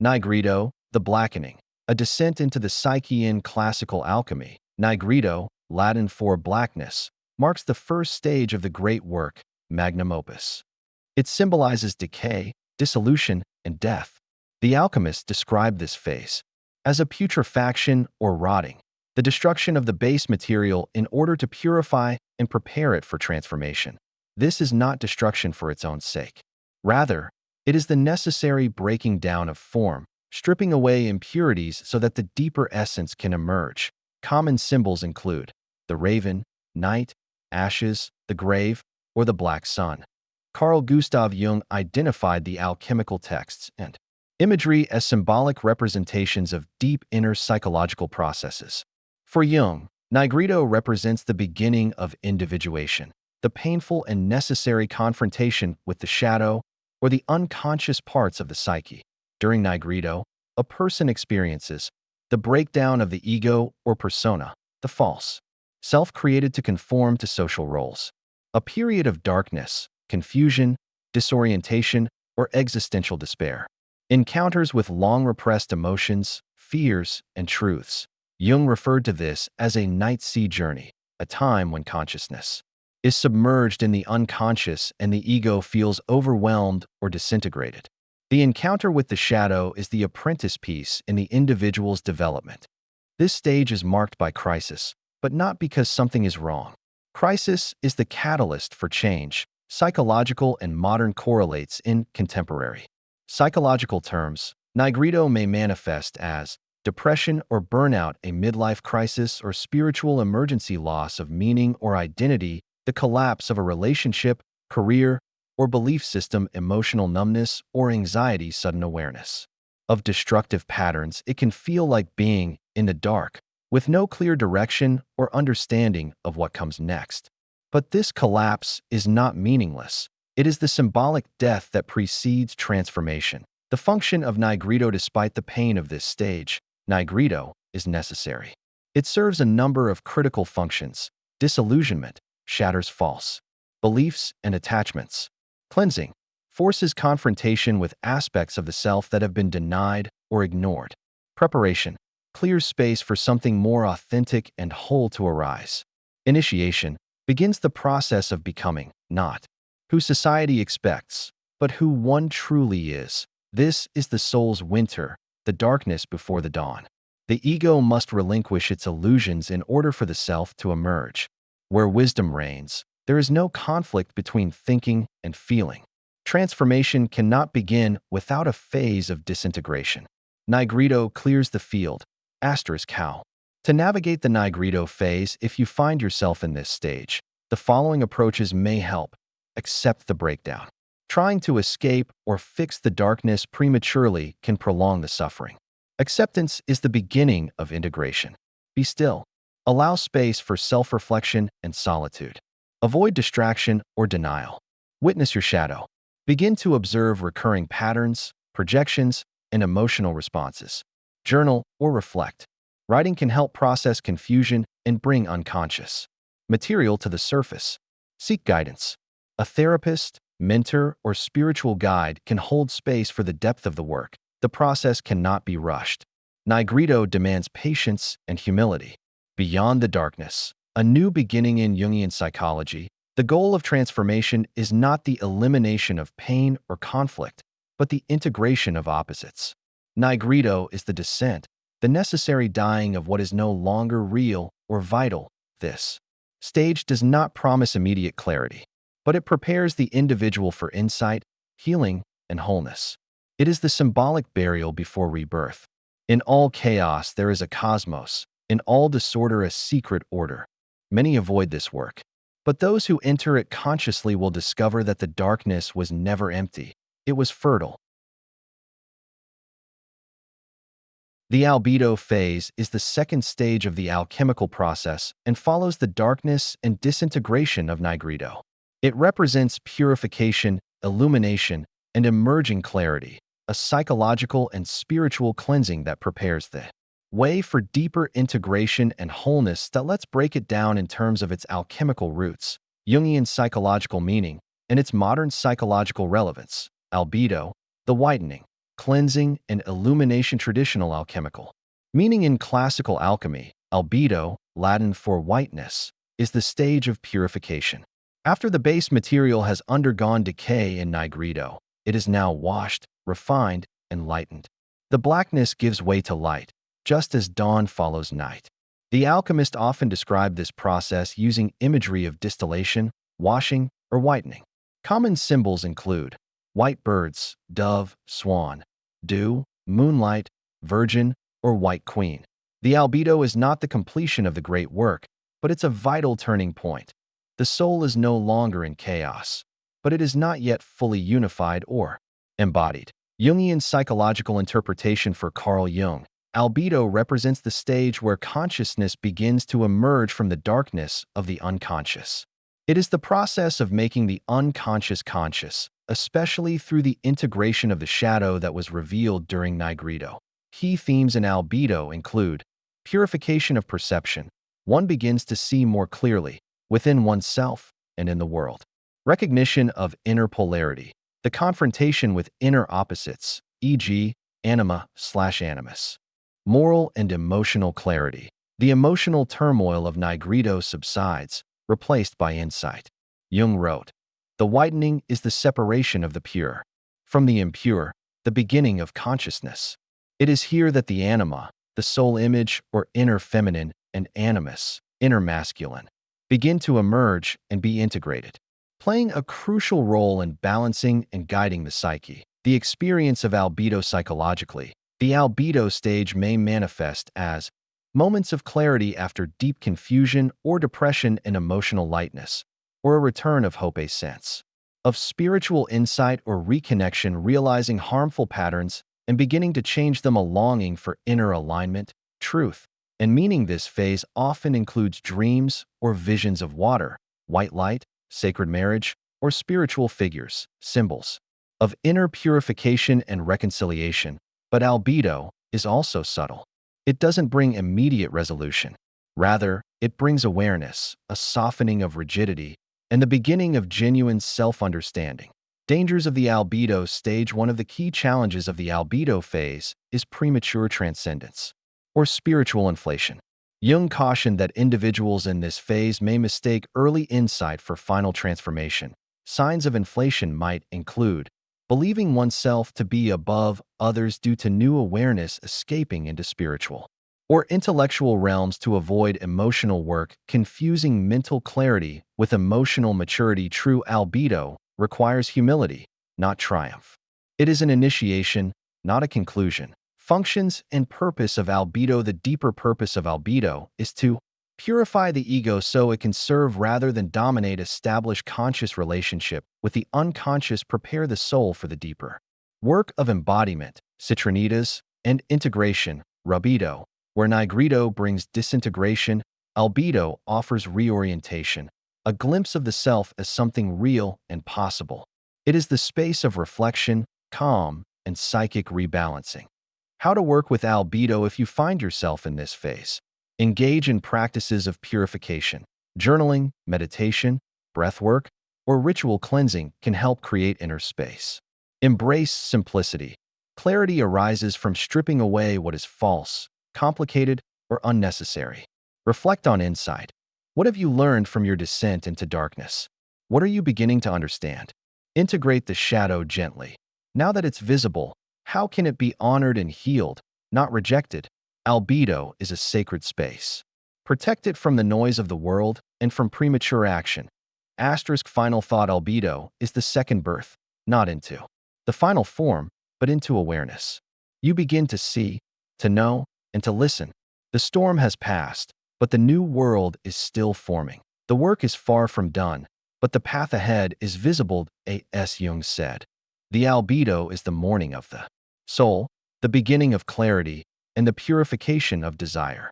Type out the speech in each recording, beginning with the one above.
Nigredo, the blackening, a descent into the psyche in classical alchemy. Nigredo, Latin for blackness, marks the first stage of the great work, magnum opus. It symbolizes decay, dissolution, and death. The alchemists described this phase as a putrefaction or rotting, the destruction of the base material in order to purify and prepare it for transformation. This is not destruction for its own sake. Rather, it is the necessary breaking down of form, stripping away impurities so that the deeper essence can emerge. Common symbols include the raven, night, ashes, the grave, or the black sun. Carl Gustav Jung identified the alchemical texts and imagery as symbolic representations of deep inner psychological processes. For Jung, Nigredo represents the beginning of individuation, the painful and necessary confrontation with the shadow or the unconscious parts of the psyche. During Nigredo, a person experiences the breakdown of the ego or persona, the false self created to conform to social roles. A period of darkness, confusion, disorientation, or existential despair. Encounters with long-repressed emotions, fears, and truths. Jung referred to this as a night sea journey, a time when consciousness is submerged in the unconscious and the ego feels overwhelmed or disintegrated. The encounter with the shadow is the apprentice piece in the individual's development. This stage is marked by crisis, but not because something is wrong. Crisis is the catalyst for change. Psychological and modern correlates in contemporary psychological terms. Nigredo may manifest as depression or burnout, a midlife crisis or spiritual emergency, loss of meaning or identity, the collapse of a relationship, career, or belief system, emotional numbness or anxiety, sudden awareness of destructive patterns. It can feel like being in the dark, with no clear direction or understanding of what comes next. But this collapse is not meaningless. It is the symbolic death that precedes transformation. The function of Nigredo. Despite the pain of this stage, Nigredo is necessary. It serves a number of critical functions. Disillusionment shatters false beliefs and attachments. Cleansing forces confrontation with aspects of the self that have been denied or ignored. Preparation clears space for something more authentic and whole to arise. Initiation begins the process of becoming not who society expects, but who one truly is. This is the soul's winter, the darkness before the dawn. The ego must relinquish its illusions in order for the self to emerge. Where wisdom reigns, there is no conflict between thinking and feeling. Transformation cannot begin without a phase of disintegration. Nigredo clears the field. Cow. To navigate the Nigredo phase, if you find yourself in this stage, the following approaches may help. Accept the breakdown. Trying to escape or fix the darkness prematurely can prolong the suffering. Acceptance is the beginning of integration. Be still. Allow space for self-reflection and solitude. Avoid distraction or denial. Witness your shadow. Begin to observe recurring patterns, projections, and emotional responses. Journal or reflect. Writing can help process confusion and bring unconscious material to the surface. Seek guidance. A therapist, mentor, or spiritual guide can hold space for the depth of the work. The process cannot be rushed. Nigredo demands patience and humility. Beyond the darkness, a new beginning in Jungian psychology. The goal of transformation is not the elimination of pain or conflict, but the integration of opposites. Nigredo is the descent, the necessary dying of what is no longer real or vital. This stage does not promise immediate clarity, but it prepares the individual for insight, healing, and wholeness. It is the symbolic burial before rebirth. In all chaos, there is a cosmos. In all disorder, a secret order. Many avoid this work, but those who enter it consciously will discover that the darkness was never empty. It was fertile. The Albedo phase is the second stage of the alchemical process and follows the darkness and disintegration of Nigredo. It represents purification, illumination, and emerging clarity, a psychological and spiritual cleansing that prepares the way for deeper integration and wholeness. Let's break it down in terms of its alchemical roots, Jungian psychological meaning, and its modern psychological relevance. Albedo, the whitening. cleansing, and illumination. Traditional alchemical. Meaning in classical alchemy, albedo, Latin for whiteness, is the stage of purification. After the base material has undergone decay in Nigredo, it is now washed, refined, and lightened. The blackness gives way to light, just as dawn follows night. The alchemist often described this process using imagery of distillation, washing, or whitening. Common symbols include white birds, dove, swan, dew, moonlight, virgin, or white queen. The albedo is not the completion of the great work, but it's a vital turning point. The soul is no longer in chaos, but it is not yet fully unified or embodied. Jungian psychological interpretation. For Carl Jung, albedo represents the stage where consciousness begins to emerge from the darkness of the unconscious. It is the process of making the unconscious conscious, especially through the integration of the shadow that was revealed during Nigredo. Key themes in albedo include purification of perception. One begins to see more clearly, within oneself and in the world. Recognition of inner polarity. The confrontation with inner opposites, e.g., anima/animus. Moral and emotional clarity. The emotional turmoil of Nigredo subsides, replaced by insight. Jung wrote, "The whitening is the separation of the pure from the impure, the beginning of consciousness. It is here that the anima, the soul image or inner feminine, and animus, inner masculine, begin to emerge and be integrated, playing a crucial role in balancing and guiding the psyche." The experience of albedo psychologically. The albedo stage may manifest as moments of clarity after deep confusion or depression and emotional lightness, or a return of hope, a sense of spiritual insight or reconnection, realizing harmful patterns and beginning to change them, a longing for inner alignment, truth, and meaning. This phase often includes dreams or visions of water, white light, sacred marriage, or spiritual figures, symbols of inner purification and reconciliation. But albedo is also subtle. It doesn't bring immediate resolution. Rather, it brings awareness, a softening of rigidity, and the beginning of genuine self-understanding. Dangers of the albedo stage. One of the key challenges of the albedo phase is premature transcendence, or spiritual inflation. Jung cautioned that individuals in this phase may mistake early insight for final transformation. Signs of inflation might include believing oneself to be above others due to new awareness, escaping into spiritual or intellectual realms to avoid emotional work, confusing mental clarity with emotional maturity. True albedo requires humility, not triumph. It is an initiation, not a conclusion. Functions and purpose of albedo. The deeper purpose of albedo is to purify the ego so it can serve rather than dominate. Establish conscious relationship with the unconscious. Prepare the soul for the deeper work of embodiment, Citrinitas, and integration, Rubedo. Where Nigredo brings disintegration, albedo offers reorientation, a glimpse of the self as something real and possible. It is the space of reflection, calm, and psychic rebalancing. How to work with albedo. If you find yourself in this phase, engage in practices of purification. Journaling, meditation, breathwork, or ritual cleansing can help create inner space. Embrace simplicity. Clarity arises from stripping away what is false, complicated, or unnecessary. Reflect on insight. What have you learned from your descent into darkness? What are you beginning to understand? Integrate the shadow gently. Now that it's visible, how can it be honored and healed, not rejected? Albedo is a sacred space. Protect it from the noise of the world and from premature action. Asterisk final thought. Albedo is the second birth, not into the final form, but into awareness. You begin to see, to know, and to listen. The storm has passed, but the new world is still forming. The work is far from done, but the path ahead is visible. A.S. Jung said, "The albedo is the morning of the soul, the beginning of clarity, and the purification of desire."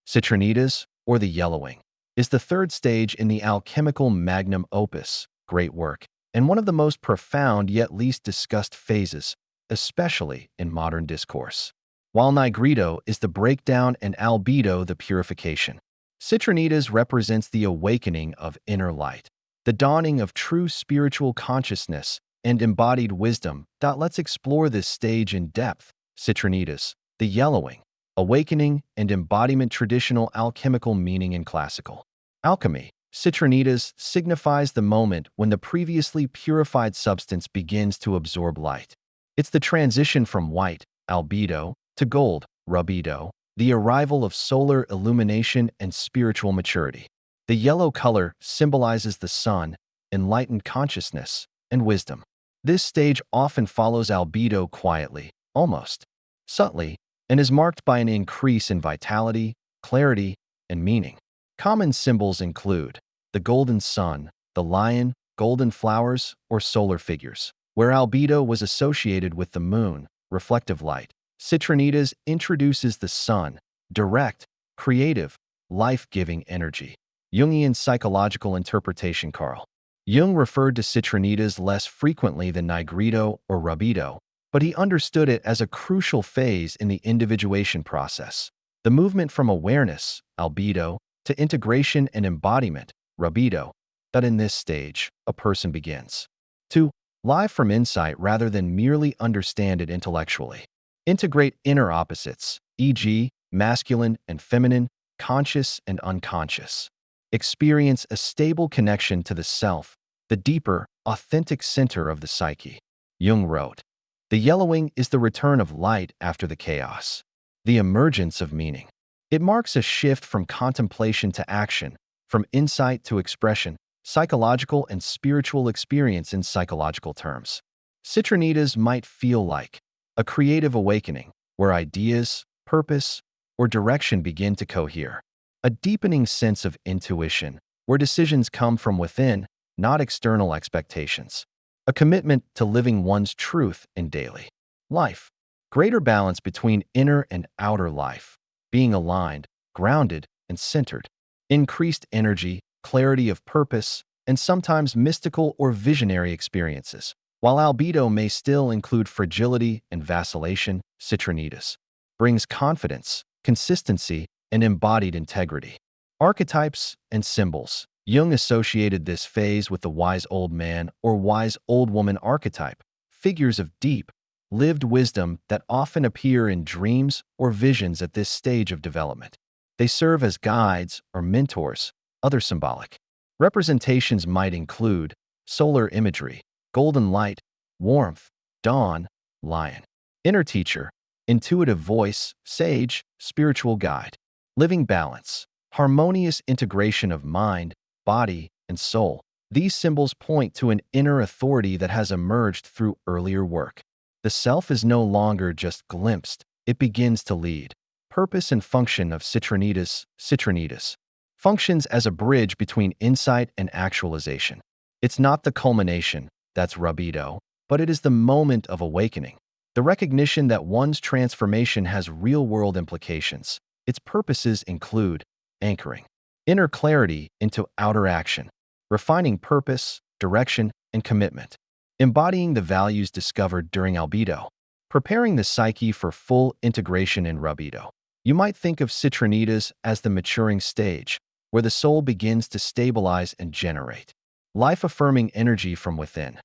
Citrinitas, or the yellowing, is the third stage in the alchemical magnum opus, great work, and one of the most profound yet least discussed phases, especially in modern discourse. while Nigredo is the breakdown and Albedo the purification. Citrinitas represents the awakening of inner light, the dawning of true spiritual consciousness and embodied wisdom. Let's explore this stage in depth. Citrinitas, the yellowing, awakening and embodiment. Traditional alchemical meaning in classical alchemy. Citrinitas signifies the moment when the previously purified substance begins to absorb light. It's the transition from white, albedo, to gold, rubedo, the arrival of solar illumination and spiritual maturity. The yellow color symbolizes the sun, enlightened consciousness, and wisdom. This stage often follows albedo quietly, almost subtly, and is marked by an increase in vitality, clarity, and meaning. Common symbols include the golden sun, the lion, golden flowers, or solar figures. Where albedo was associated with the moon, reflective light, Citrinitas introduces the sun, direct, creative, life-giving energy. Jungian psychological interpretation. Carl Jung referred to Citrinitas less frequently than Nigredo or Rubedo, but he understood it as a crucial phase in the individuation process. The movement from awareness, albedo, to integration and embodiment, rubedo, that in this stage, a person begins to live from insight rather than merely understand it intellectually. Integrate inner opposites, e.g., masculine and feminine, conscious and unconscious. Experience a stable connection to the self, the deeper, authentic center of the psyche. Jung wrote, "The yellowing is the return of light after the chaos, the emergence of meaning. It marks a shift from contemplation to action, from insight to expression, psychological and spiritual experience in psychological terms." Citrinitas might feel like a creative awakening, where ideas, purpose, or direction begin to cohere. A deepening sense of intuition, where decisions come from within, not external expectations. A commitment to living one's truth in daily life. Greater balance between inner and outer life, being aligned, grounded, and centered. Increased energy, clarity of purpose, and sometimes mystical or visionary experiences. While albedo may still include fragility and vacillation, Citrinitas brings confidence, consistency, and embodied integrity. Archetypes and symbols. Jung associated this phase with the wise old man or wise old woman archetype, figures of deep, lived wisdom that often appear in dreams or visions at this stage of development. They serve as guides or mentors. Other symbolic representations might include solar imagery, golden light, warmth, dawn, lion. Inner teacher, intuitive voice, sage, spiritual guide. Living balance, harmonious integration of mind, body, and soul. These symbols point to an inner authority that has emerged through earlier work. The self is no longer just glimpsed, it begins to lead. Purpose and function of Citrinitas functions as a bridge between insight and actualization. It's not the culmination, that's rubedo, but it is the moment of awakening. The recognition that one's transformation has real-world implications. Its purposes include anchoring inner clarity into outer action, refining purpose, direction, and commitment, embodying the values discovered during albedo, preparing the psyche for full integration in rubedo. You might think of Citrinitas as the maturing stage, where the soul begins to stabilize and generate life-affirming energy from within.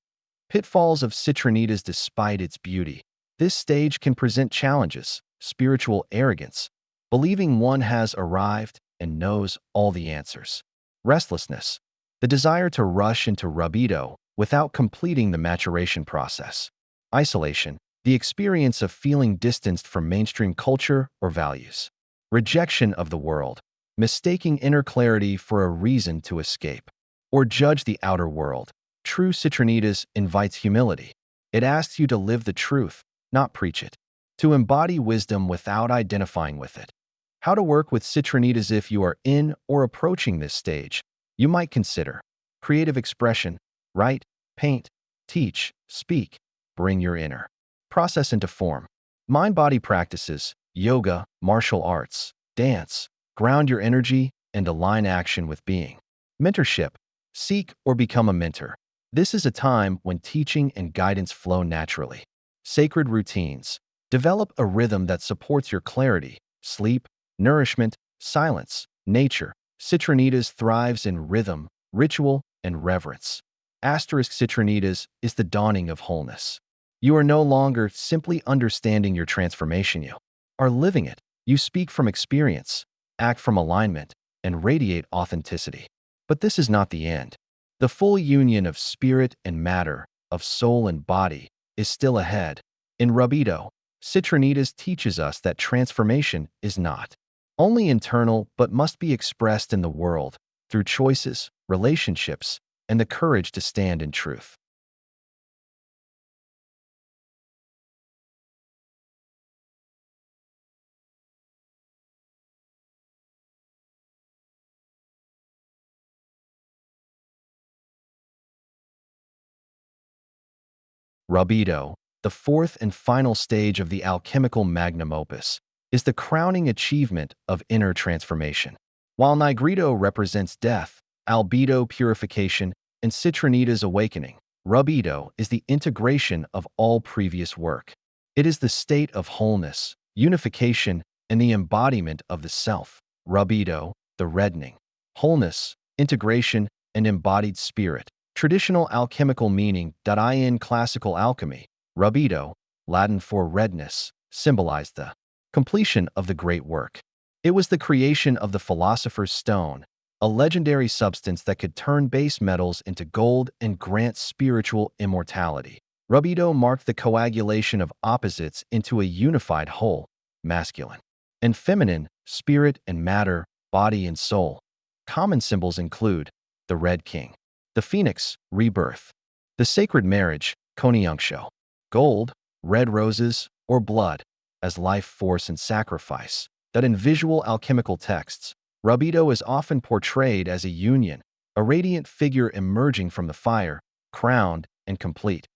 Pitfalls of Citrinitas. Despite its beauty, this stage can present challenges, spiritual arrogance, believing one has arrived and knows all the answers. Restlessness, the desire to rush into rubedo without completing the maturation process. Isolation, the experience of feeling distanced from mainstream culture or values. Rejection of the world, mistaking inner clarity for a reason to escape or judge the outer world. True Citrinitas invites humility. It asks you to live the truth, not preach it, to embody wisdom without identifying with it. How to work with Citrinitas. If you are in or approaching this stage, you might consider creative expression, write, paint, teach, speak, bring your inner process into form. Mind-body practices, yoga, martial arts, dance, ground your energy and align action with being. Mentorship, seek or become a mentor. This is a time when teaching and guidance flow naturally. Sacred routines, Develop a rhythm that supports your clarity, sleep, nourishment, silence, nature. Citrinitas thrives in rhythm, ritual, and reverence. Asterisk Citrinitas is the dawning of wholeness. You are no longer simply understanding your transformation, you are living it. You speak from experience, act from alignment, and radiate authenticity. But this is not the end. The full union of spirit and matter, of soul and body, is still ahead. In Rubedo, Citrinitas teaches us that transformation is not only internal but must be expressed in the world through choices, relationships, and the courage to stand in truth. Rubedo, the fourth and final stage of the alchemical magnum opus, is the crowning achievement of inner transformation. While Nigredo represents death, Albedo purification, and Citrinitas awakening, Rubedo is the integration of all previous work. It is the state of wholeness, unification, and the embodiment of the self. Rubedo, the reddening, wholeness, integration, and embodied spirit. Traditional alchemical meaning. In classical alchemy, rubedo, Latin for redness, symbolized the completion of the great work. It was the creation of the philosopher's stone, a legendary substance that could turn base metals into gold and grant spiritual immortality. Rubedo marked the coagulation of opposites into a unified whole, masculine and feminine, spirit and matter, body and soul. Common symbols include the Red King, the Phoenix, rebirth, the sacred marriage, konyangsho, gold, red roses, or blood, as life force and sacrifice. That in visual alchemical texts, Rubedo is often portrayed as a union, a radiant figure emerging from the fire, crowned and complete.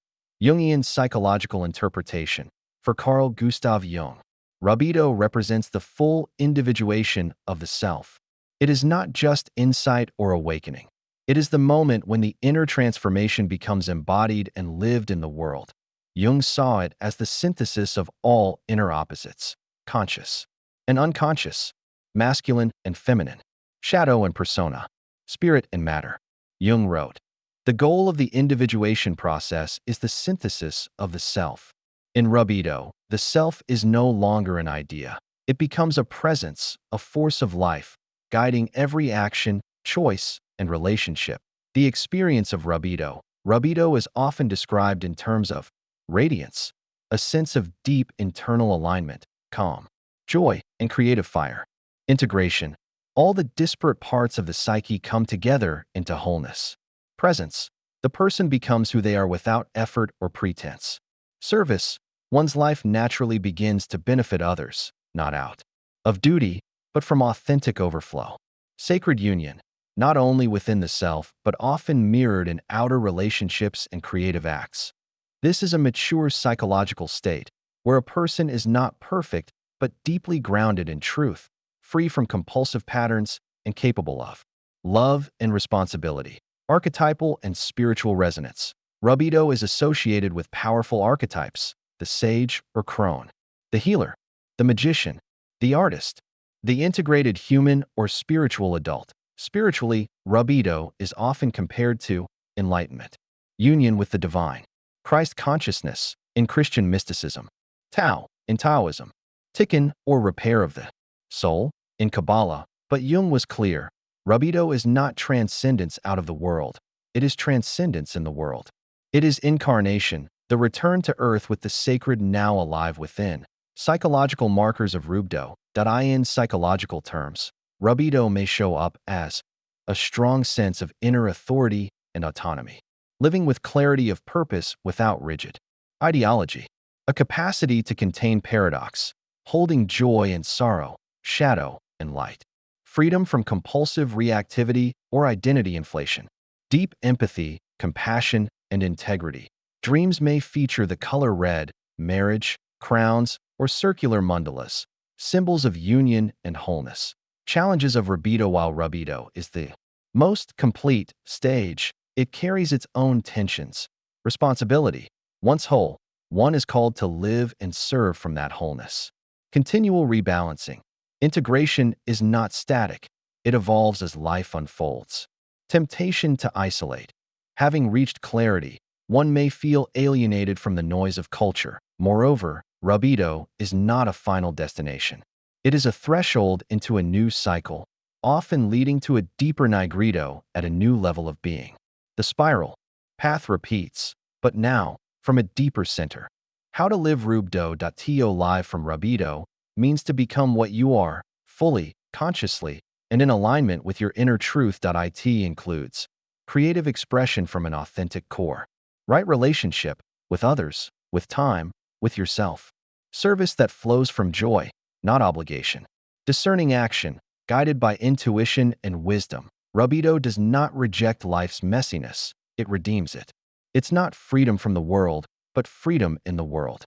Jungian psychological interpretation. For Carl Gustav Jung, Rubedo represents the full individuation of the self. It is not just insight or awakening. It is the moment when the inner transformation becomes embodied and lived in the world. Jung saw it as the synthesis of all inner opposites, conscious and unconscious, masculine and feminine, shadow and persona, spirit and matter. Jung wrote, "The goal of the individuation process is the synthesis of the self." In Rubedo, the self is no longer an idea. It becomes a presence, a force of life, guiding every action, choice, and relationship. The experience of Rubedo. Rubedo is often described in terms of radiance, a sense of deep internal alignment, calm, joy, and creative fire. Integration. All the disparate parts of the psyche come together into wholeness. Presence. The person becomes who they are without effort or pretense. Service. One's life naturally begins to benefit others, not out of duty, but from authentic overflow. Sacred union. Not only within the self, but often mirrored in outer relationships and creative acts. This is a mature psychological state, where a person is not perfect, but deeply grounded in truth, free from compulsive patterns, and capable of love and responsibility. Archetypal and spiritual resonance. Rubedo is associated with powerful archetypes, the sage or crone, the healer, the magician, the artist, the integrated human or spiritual adult. Spiritually, Rubedo is often compared to enlightenment, union with the divine, Christ consciousness in Christian mysticism, Tao in Taoism, Tikkun or repair of the soul in Kabbalah. But Jung was clear, Rubedo is not transcendence out of the world, it is transcendence in the world. It is incarnation, the return to earth with the sacred now alive within. Psychological markers of Rubedo. In psychological terms, Rubedo may show up as a strong sense of inner authority and autonomy, living with clarity of purpose without rigid ideology, a capacity to contain paradox, holding joy and sorrow, shadow and light, freedom from compulsive reactivity or identity inflation, deep empathy, compassion, and integrity. Dreams may feature the color red, marriage, crowns, or circular mandalas, symbols of union and wholeness. Challenges of Rubedo. While Rubedo is the most complete stage, it carries its own tensions. Responsibility. Once whole, One is called to live and serve from that wholeness. Continual rebalancing. Integration is not static. It evolves as life unfolds. Temptation to isolate. Having reached clarity, one may feel alienated from the noise of culture. Moreover, Rubedo is not a final destination. It is a threshold into a new cycle, often leading to a deeper Nigredo at a new level of being. The spiral path repeats, but now from a deeper center. How to live Rubedo.to live from Rubedo means to become what you are, fully, consciously, and in alignment with your inner truth. It includes creative expression from an authentic core, right relationship with others, with time, with yourself, service that flows from joy, not obligation, discerning action, guided by intuition and wisdom. Rubedo does not reject life's messiness, it redeems it. It's not freedom from the world, but freedom in the world.